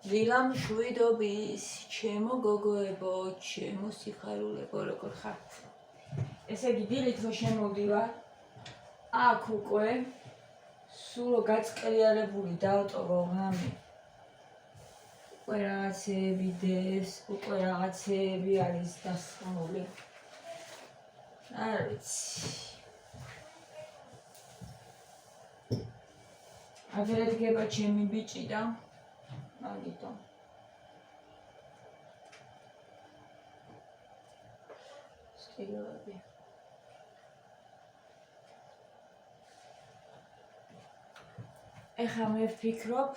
დილამ შვიდობის, ჩემო გოგოებო, ჩემო სიხარულებო, როგორ ხართ? ესე იგი დილით რო შემოვდივარ, აქ უკვე სულ გაწკრიალებული დავტოვო ღამე. უკვე რაღაცეები დევს, უკვე რაღაცეები არის დასხმული. არ ვიცი. აღარ ედგება ჩემი ბიჭი და მაგიტომ. სტილები. ეხლა მე ვფიქრობ,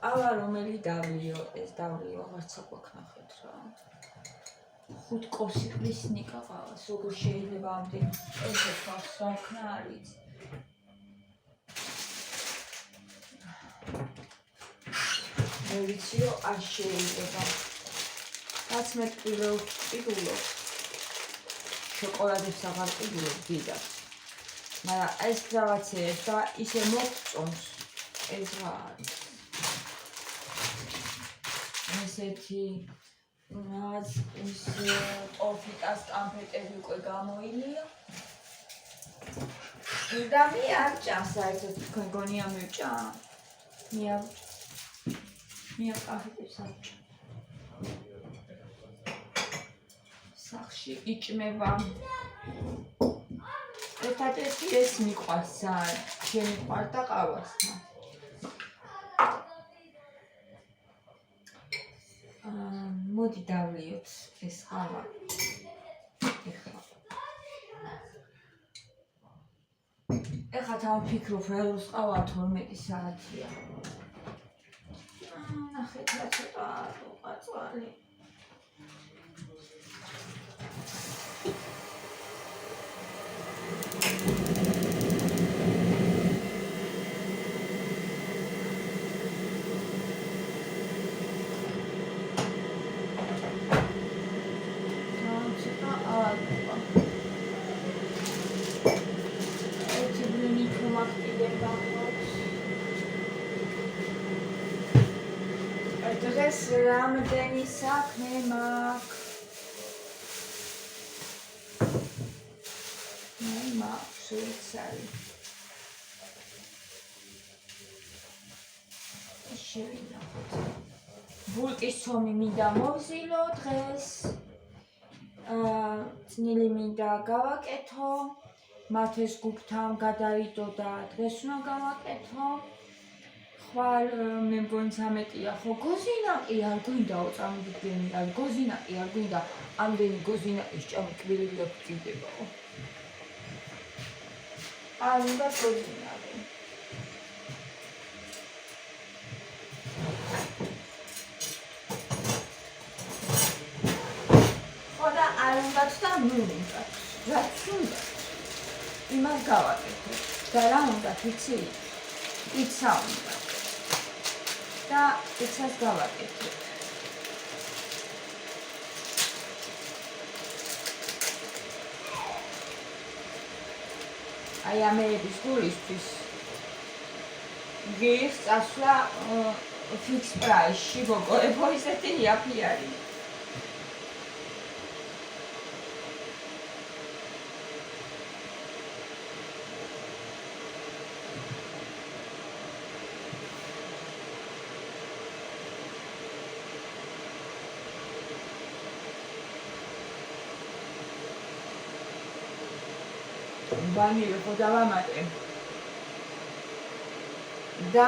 ყავა რომელი დავლიო, ეს დავლიო, აღარც აქვთ ნახეთ რა. 5 კოსიყლის ნიკა ყავას, როგორ შეიძლება ამდენ ესე ხავს ვაქნა არის. მე ვიციო, არ შეიძლება. რაც მე პირველ შოკოლადებს აღარ ყიდულობ დიდად. მაგრამ ეს რაღაცეებს და ისე მოგწონს. ეს რა არის? ესეთი რაც ის ტოფიტას კამფეტები უკვე გამოილია. და მე არ ჭამს საერთოდ თქვენ გონია მევჭა? მე კამფეტებს არ ჭამ. სახში იჭმება. ერთადერთი ეს მიყვარს ძალიან. შემიყვარს და ყავასთან. მოდი დავლიოთ ეს ყავა. ეხლა თავფიქრობ ველოს ყავა 12 საათია. ნახეთ რა ცოტა ყაწვალი. დღეს რამდენი საქმე მაქვს? მე მაქვს უცარი. შევინახოთ. ბულკის ცომი მინდა მოვზილო დღეს. წნილი მინდა გავაკეთო. მათეს გუფთან გადაიდო და დღეს უნდა გავაკეთო. ხვალ მე მგონი 13-ია ხო გოზინაკი არ გვინდაო წამოდგენი არ გოზინაკი არ გვინდა ამდენი გოზინაკის ჭამი კბილები და გწიდებაო არ უნდა გოზინაკი ხო და არ უნდათ და ნუ უნდათ რაც უნდათ იმას გავაკეთე და რა უნდა ვიცი პიცა უნდა და პიცას გავაკეთებ. აი ამერების გულისთვის გეს წასვლა ფიქს პრაისში გოგოებო ისეთი იაფი არის. ბანივე ხო დავამატე და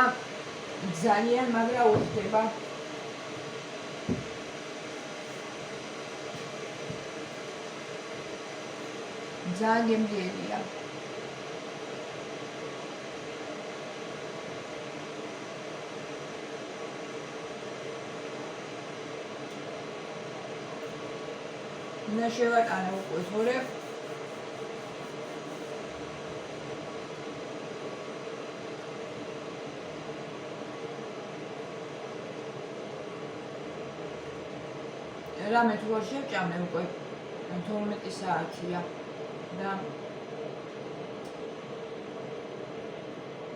ძალიან მაგრა უხდება ძალიან გემრიელია უნდა შევატანე უკვე თორე რამე თუ არ შევჭამე უკვე 12 საათია და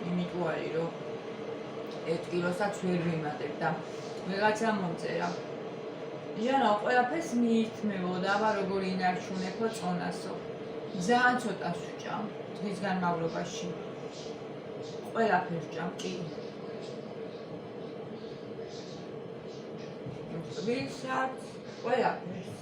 იმიტომ არის რომ 1 კილოსაც ვერ ვიმატებ და ვიღაცა მომწერა. ჟანა ყველაფერს მიირთმევოდა, აბა როგორი ინარჩუნებო წონასო. ძალიან ცოტას ვჭამ დღის განმავლობაში. ყველაფერს ვჭამ კი. ვისაც ყველაფერს.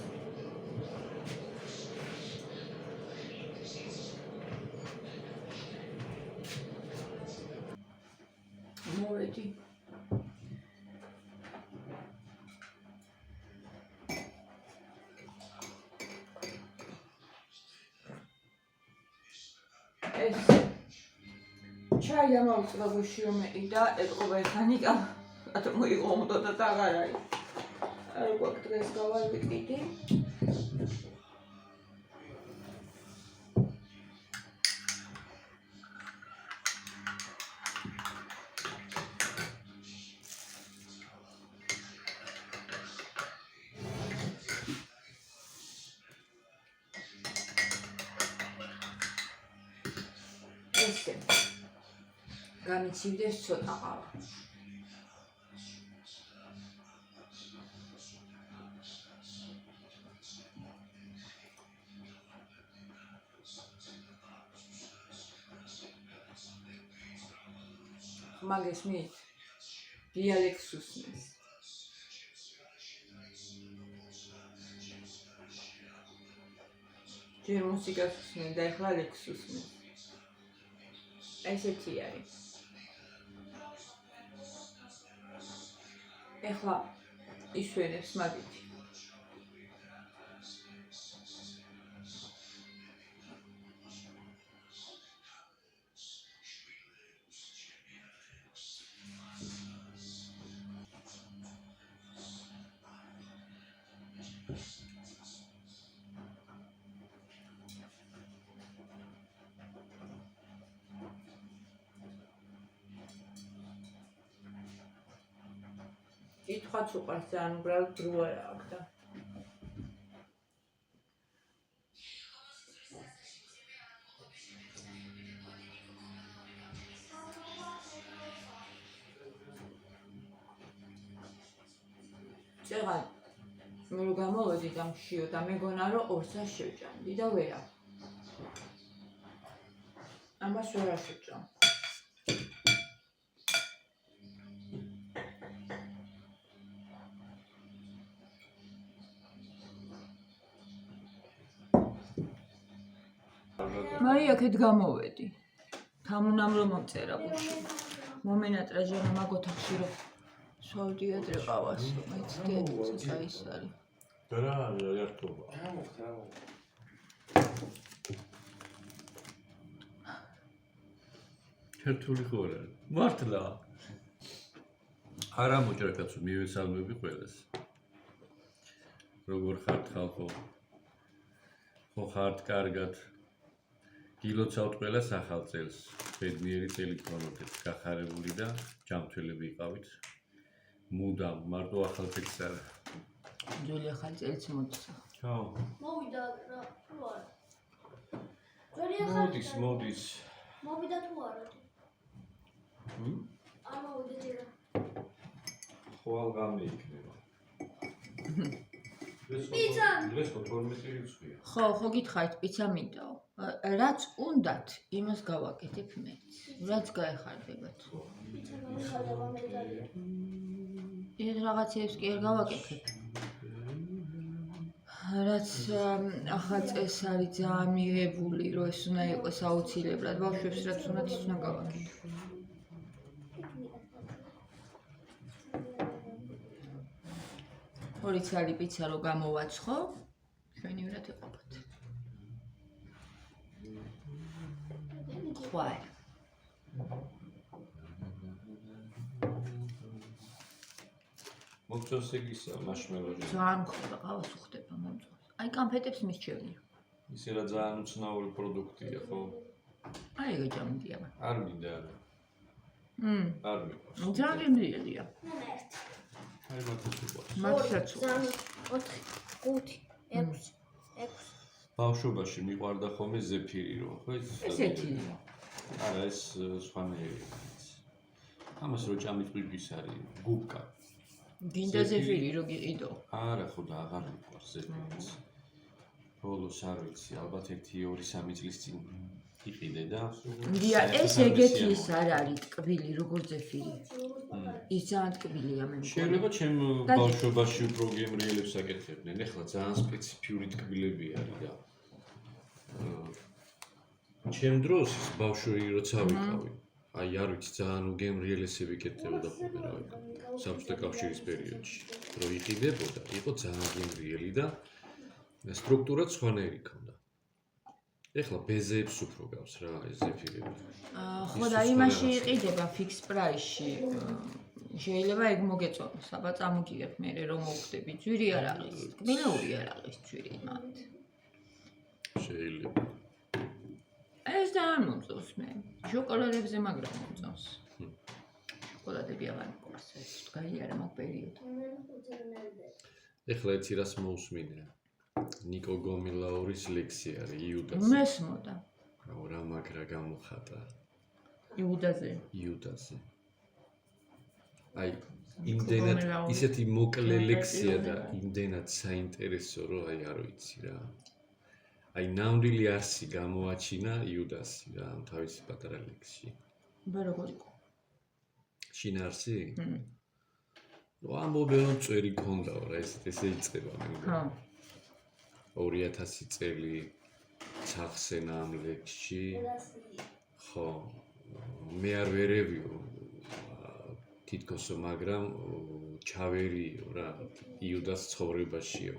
მოვედი. ეს ჩაი დამავიწყდა გუშიო მეი და ეტყობა ერთანიკა რატომ მოიღო მომდოდა და აღარ არის. არ გვაქვს დღეს გავავიკიდი. ესე გამიცივდეს ცოტა ყავა. მაგეს მი დიალექტს უსმენს. ჯერ მუსიკას უსმენ და ახლა ლექსს უსმენს. ესეთი არის. ახლა ისვენებს მაგით. კითხვაც უყვარს ძალიან უბრალოდ დრო არ აქვს და წეღან მე რო გამოვედი და მშიო და მეგონა რომ 2-ს შევჭამდი და ვერა ამას ვერ შევჭამ. მაი აქეთ გამოვედი. თამუნამ რომ მომწერა გუში. მომენატრა ჟენა მაგ ოთახში რომ სვავდიადრე ყავას, მეცდე ცოტა ის არის. და რა ერთობა? ერთული ხო არა? მართლა. არა მოჭრა კაცო, მივესალმები ყველას. როგორ ხართ ხალხო? ხო ხართ კარგად? გილოცავთ ყველას ახალ წელს. ბედნიერი წელი გქონოდეთ, გახარებული და ჯანმრთელები იყავით. მუდამ მარტო ახალ წელს არა. ძველი ახალ წელს მოდის. ჩაო. მოვიდა რა თუ არა. მოდის. მოვიდა თუ არა. არ მოვიდა ჯერ. ხვალ გამეიქნება. პიცა. დღეს 12 რიცხვია. ხო გითხარით პიცა მინდაო. რაც უნდათ, იმას გავაკეთებ მეც. რაც გაეხარდებათ. პიცა გამიხარდება მე ძალიან. ეს რაღაცებს კი არ გავაკეთებ. რაც ახალ წელს არის ძალიან მიღებული, რომ ეს უნდა იყოს აუცილებლად. ბავშვებს რაც უნდათ, ის უნდა გავაკეთებ. ორი ცალი პიცა რო გამოვაცხო, ჩვენი ვერათ ეყოფათ. ხვაი. მოგწონს ეგისა მაშმელოჯი. ძალიან მქონდა ყავას უხდება მომწონს. აი კანფეტებს მისჩევნია. ისე რა ძალიან უცნაური პროდუქტია, ხო? აი ეგ ჯამდია. არ მინდა. არ მიყვარს. ძალიან მრიელია. აი მათაც უყვარს. მათაც უყვარს. 4, 5, 6. ბავშვობაში მიყვარდა ხოლმე ზეფირი რო, ხო ეს? ესეთია. არა ეს სხვანაირია. ამას რო ჭამიწვიგვის არის გუბკა. გინდა ზეფირი რო გიყიდო. არა ხო და აღარ მიყვარს ზეფირიც. ბოლოს არ ვიცი, ალბათ 1-2-3 წლის წინ იყიდე და იდეა ეს ეგეთი ის არ არის ტკბილი როგორ ზეფირი. ის ძალიან ტკბილია მე მგონი. შეიძლება ჩემ ბავშვობაში უფრო გემრიელებს აკეთებდნენ. ეხლა ძალიან სპეციფიური ტკბილები არის და ჩემ დროს ბავშვი როცა ვიყავი, აი არ ვიცი ძალიან უგემრიელესები კეთდებოდა ხოლმე რა ვიცი. საბჭოთა კავშირის პერიოდში რო იყიდებოდა, იყო ძალიან გემრიელი და სტრუქტურაც სხვანაირი ქონდა. ეხლა ბეზეებს უფრო გავს რა ეს ზეფირები. ხო და იმაში იყიდება ფიქს პრაისში. შეიძლება ეგ მოგეწონოს, აბა წამოგიღებ მე რომ მოვხდები ძვირი არ არის, ტკბილეული არ არის ძვირი მათ. შეიძლება. ეს ძალიან მომწონს მე. შოკოლადებზე მაგრამ მომწონს. შოკოლადები აღარ მიყვარს ეს გაიარა მაგ პერიოდში. ეხლა ეცი რას მოусმინე. ნიკო გომილაურის ლექსია არის იუდას. მესმოდა. რა მაგრა გამოხატა. იუდაზე. აი იმდენად ისეთი მოკლე ლექსია და იმდენად საინტერესო რომ აი არ ვიცი რა. აი ნამდვილი არსი გამოაჩინა იუდასი რა თავისი პატარა ლექსში. ბა როგორ იყო? შინაარსი? ამბობენ რომ წვერი ქონდაო რა ესე იწყება მე მგონი. 2000 წელი ცახსენა ამ ლექსში. ხო მე არ ვერევიო თითქოსო მაგრამ ჩავერიო რა იუდას ცხოვრებაშიო.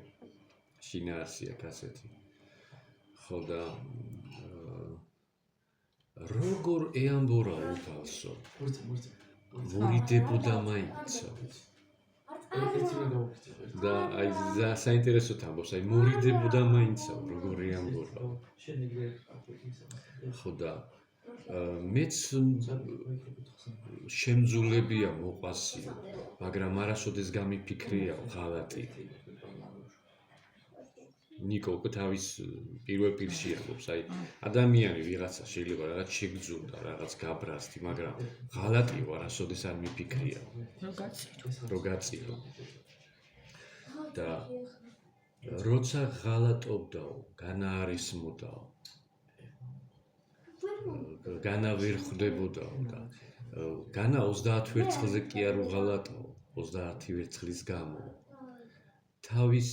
შინაარსია კასეთი. ხო და როგორ ეამბორა უფალსო მორიდებოდა მაინცო და აი საინტერესო თამბობს აი მორიდებოდა მაინცო როგორ ეამბორა ხო და მეც შემძულებია მოყვასიო მაგრამ არასოდეს გამიფიქრია ღალატი ნიკო თავის პირველ პირში აღობს, აი ადამიანი ვიღაცა შეიძლება რაღაც შეგძულდა, რაღაც გაბრაზდი, მაგრამ ღალატიო არასოდეს არ მიფიქრია. რო გაწირო. და როცა ღალატობდაო, განაარისმოდაო. განა ვერ ხვდებოდაო და განა 30 ვერცხლზე კი არ უღალატაო, 30 ვერცხლის გამო. თავის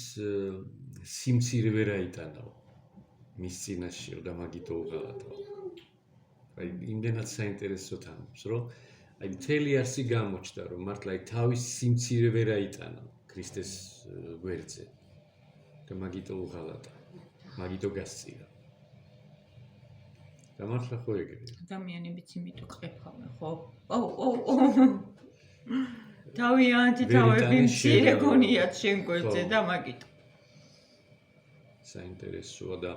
სიმცირე ვერ აიტანაო მის წინაშეო და მაგითო უღალატაო. აი იმდენად საინტერესო თამობს, რომ აი მთელი არსი გამოჩნდა, რომ მართლა აი თავის სიმცირე ვერ აიტანაო ქრისტეს გვერდზე და მაგითო უღალატა, მაგითო გასწირა. და მართლა ხო ეგრეა. ადამიანებიც იმიტომ ყრებხავენ, ხო? თავიანთი თავები მცირე გონიათ შენ გვერდზე და მაგითო. საინტერესოა და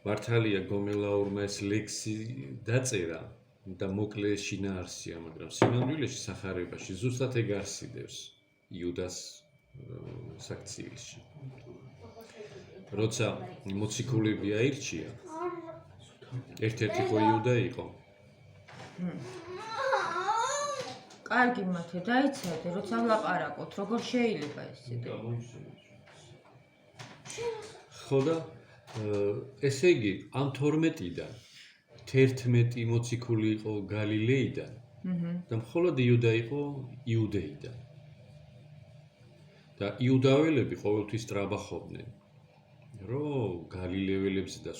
მართალია გომელაურმა ეს ლექსი დაწერა და მოკლე შინაარსია, მაგრამ სინამდვილეში სახარებაში ზუსტად ეგ არსიდევს იუდას საქციელში. როცა მოციქულები აირჩია, ერთ-ერთი ხო იუდა იყო. კარგი მათე დაიცადე, როცა ვლაპარაკოთ, როგორ შეიძლება ესეთი? ხო და ესე იგი ამ 12-დან 11 მოციქული იყო გალილეიდან და მხოლოდ იუდა იყო იუდეიდან. და იუდაველები ყოველთვის ტრაბახობდნენ, რომ გალილეველებზე და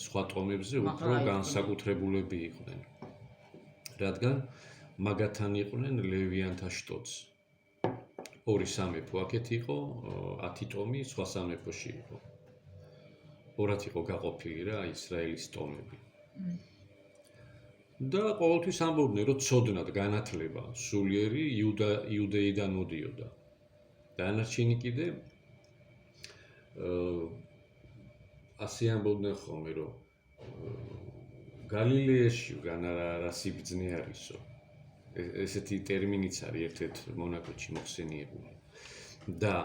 სხვა ტომებზე უფრო განსაკუთრებულები იყვნენ. რადგან მაგათან იყვნენ ლევიანთა შტოც. 2 სამეფო აქეთ იყო, 10 ტომი სხვა სამეფოში იყო. ორად იყო გაყოფილი რა ისრაელის ტომები. და ყოველთვის ამბობდნენ, რომ ცოდნად განათლება სულიერი იუდეიდან მოდიოდა. დანარჩენი კიდე ასე ამბობდნენ ხოლმე, რომ გალილეაში რა სიბრძნე არისო. ესეთი ტერმინიც არის ერთ-ერთ მონაკოჩი მოხსენიებული. და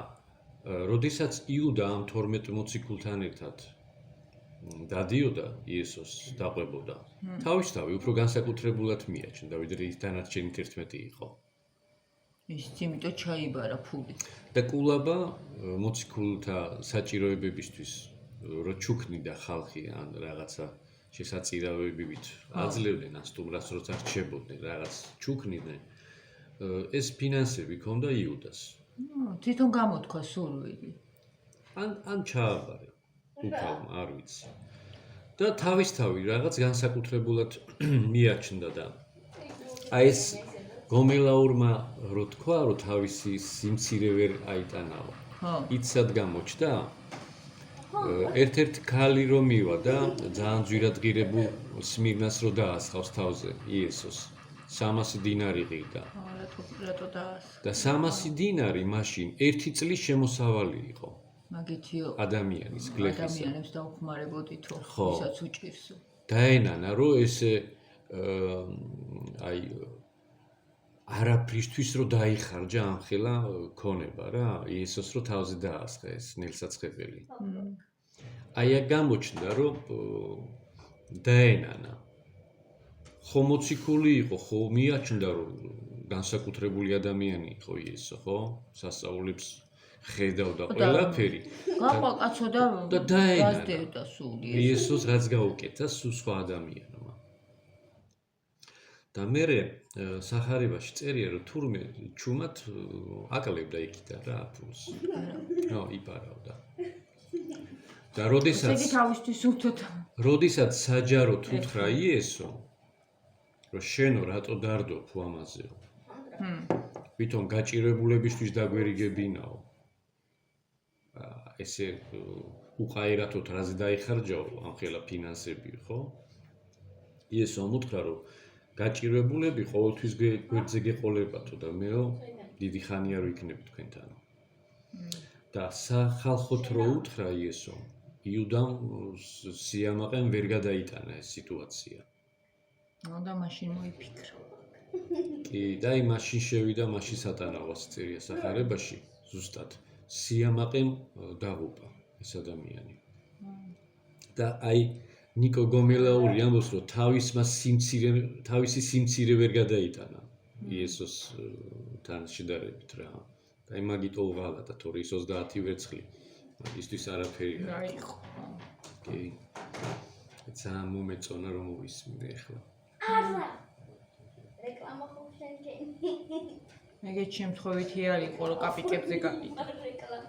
როდესაც იუდა ამ 12 მოციქულთან ერთად დადიოდა იესოს დაყვებოდა. თავისთავად უფრო განსაკუთრებულად მიაჩნდა, ვიდრე ის დანარჩენი 11 იყო. ის იმიტომ ჩაიბარა ფული. და კულაბა მოციქულთა საჭიროებებისთვის რო ჩუქნიდა ხალხი ან რაღაცა შესაწირავებებით აძლევდნენ ან სტუმრას როცა რჩებოდნენ რაღაც ჩუქნიდნენ ეს ფინანსები ჰქონდა იუდას. თვითონ გამოთქვა სურვილი. ან ჩააბარა უკალმა არ ვიცი. და თავისთავი რაღაც განსაკუთრებულად მიაჩნდა და აი ეს გომელაურმა რო თქვა რომ თავისი სიმცირე ვერ აიტანაო. იცად გამოჩნდა ერთ-ერთ ქალი რომ მივა და ძალიან ძვირად ღირებულ სმირნას რო დაასხავს თავზე იესოს 300 დინარი ღირდა. რატო დაასხა? და 300 დინარი მაშინ 1 წლის შემოსავალი იყო. მაგითიო ადამიანის გლეხისა. ადამიანებს დაუხმარებოდითო, ხო. ვისაც უჭირსო. დაენანა რომ ესე აი არაფრისთვის რო დაიხარჯა ამხელა ქონება რა, იესოს რო თავზე დაასხა ეს ნელსაცხებელი. აი აქ გამოჩნდა რომ დაენანა. ხო მოციქული იყო, ხო მიაჩნდა რომ განსაკუთრებული ადამიანი იყო იესო, ხო? სასწაულებს ხედავდა ყველაფერი. გაყვა და დაენანა. გაზდევდა სული. იესოს რაც გაუკეთა სულ სხვა ადამიანმა. და მე სახარებაში წერია რომ თურმე ჩუმად აკლებდა იქიდან რა ფულს. იპარავდა. და ესე თავისთვის უთოდა. როდესაც საჯაროდ უთხრა იესო რომ შენო რატო დარდობ ამაზეო. ვითომ გაჭირებულებისთვის დაგვერიგებინაო. ესე უყაირათოთ რაზე დაიხარჯაო ამხელა ფინანსები, ხო? იესო ამუთხრა რომ გაჭირებულები ყოველთვის გვერდზე გეყოლებათო და მეო დიდი ხანი არ ვიქნები თქვენთან. და სახალხოთ რო უთხრა იესო, იუდამ სიამაყემ ვერ გადაიტანა ეს სიტუაცია. და მაშინ მოიფიქრა. კი, და აი მაშინ შევიდა მაშინ სატანავას წერია სახარებაში, ზუსტად სიამაყემ დაღუპა ეს ადამიანი. და აი ნიკო გომელაური ამბობს რომ თავისი სიმცირე ვერ გადაიტანა იესოს თან შედარებით რა. და აი მაგით ოღალადა თორე ის 30 ვერცხლი ისთვის არაფერი არ იყო. კი. ძალიან მომეწონა რომ მოვისმინე ახლა. არა. რეკლამა ხო შენგენი. ეგეც შემთხვევითი არ იყო რომ კაპიკებზე გაკიდა. რეკლამა.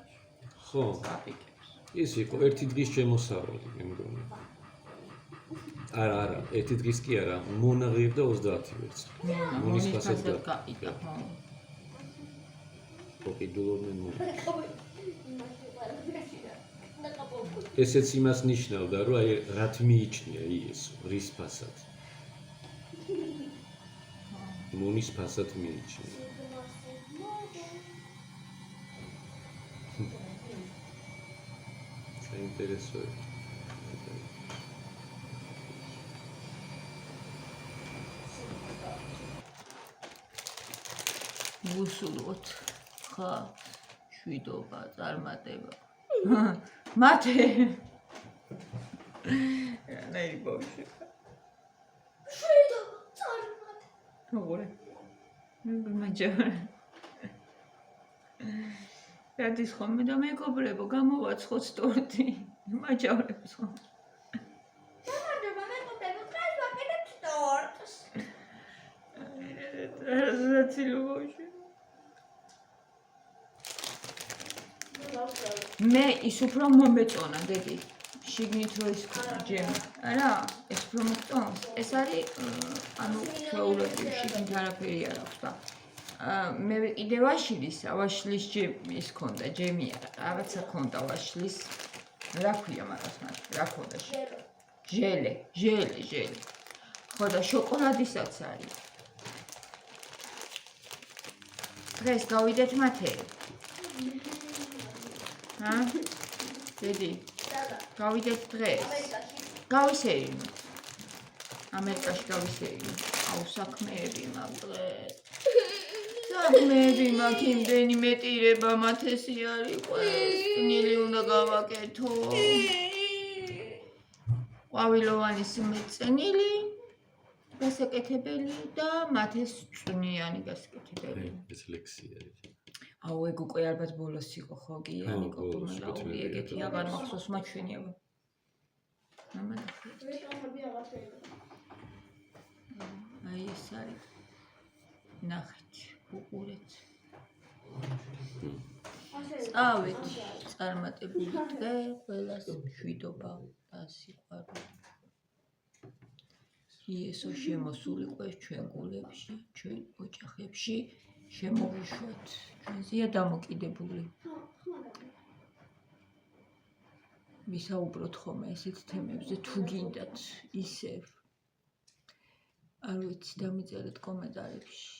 ხო, კაპიკებს. ის იყო ერთი დღის შემოსავალი მე მგონი. არა, ერთი დღის კი არა, მონა ღირდა 30 ვერცხლი. მონის ფასად გაკიდა. ოყიდულობენ მონა. ესეც იმას ნიშნავდა, რომ აი რათ მიიჩნია იესო, რის ფასად. მონის ფასად მიიჩნია. საინტერესოა. ვუსულოთ ხა შვიდობა წარმატება მათე ნაირი ბავშვი შვიდობა წარმატება როგორ მაჯორ რადის ხომ და მეგობრებო გამოვაცხოთ ტორტი მაჯორებს ხომ დამარჯობა მეგობრებო დღეს ვაკეთებთ ტორტს რაცილო ბავშვი მე ის უფრო მომეწონა დედი შიგნით რო ის ქონა ჯემი არა ეს უფრო მომწონს ეს არის ანუ შეულებრივ შიგნით არაფერი არ აქვს და მე კიდე ვაშლის ავაშლის ჯემი ის ქონდა ჯემი რაღაცა ქონდა ვაშლის რა ქვია მაგას მათ რა ქონდა ჟელე ხო და შოკოლადისაც არის დღეს გავიდეთ მათე დედი, გავიდეთ დღეს. გავისეირნო. ამერიკაში გავისეირნო. აუ საქმეები მაქვს დღეს. საქმეები მაქვს იმდენი მეტირება მათესი არის. ყველნილი უნდა გავაკეთო. ყვავილოვანი სიმეწენილი გასაკეთებელი და მათეს წვნიანი გასაკეთებელი. ეს ლექსია არის. აუ ეგ უკვე ალბათ ბოლოს იყო ხო გიანი კოპუმელაური ეგეთი აღარ მახსოვს მაჩვენიება. მამა რეკლამები აღარ შეიძლება. აი ეს არის. ნახეთ, უყურეთ. წავით, წარმატებული დღე, ყველას მშვიდობა და სიყვარული. იესო შემოსულიყო ჩვენ გულებში, ჩვენ ოჯახებში, შემოვუშვათ, ჩვენზეა დამოკიდებული. ვისაუბროთ ხოლმე ესეთ თემებზე, თუ გინდათ ისევ. არ ვიცი, დამიწერეთ კომენტარებში.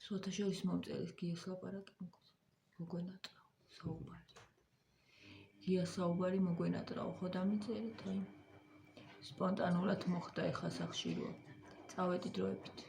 სოთაშორის მომწერის გიას ლაპარაკი მოგვენატრაო, საუბარი. გია საუბარი მოგვენატრაო, ხო დამიწერეთ, აი. სპონტანურად მოხდა ეხა სახშიროა. წავედი დროებით.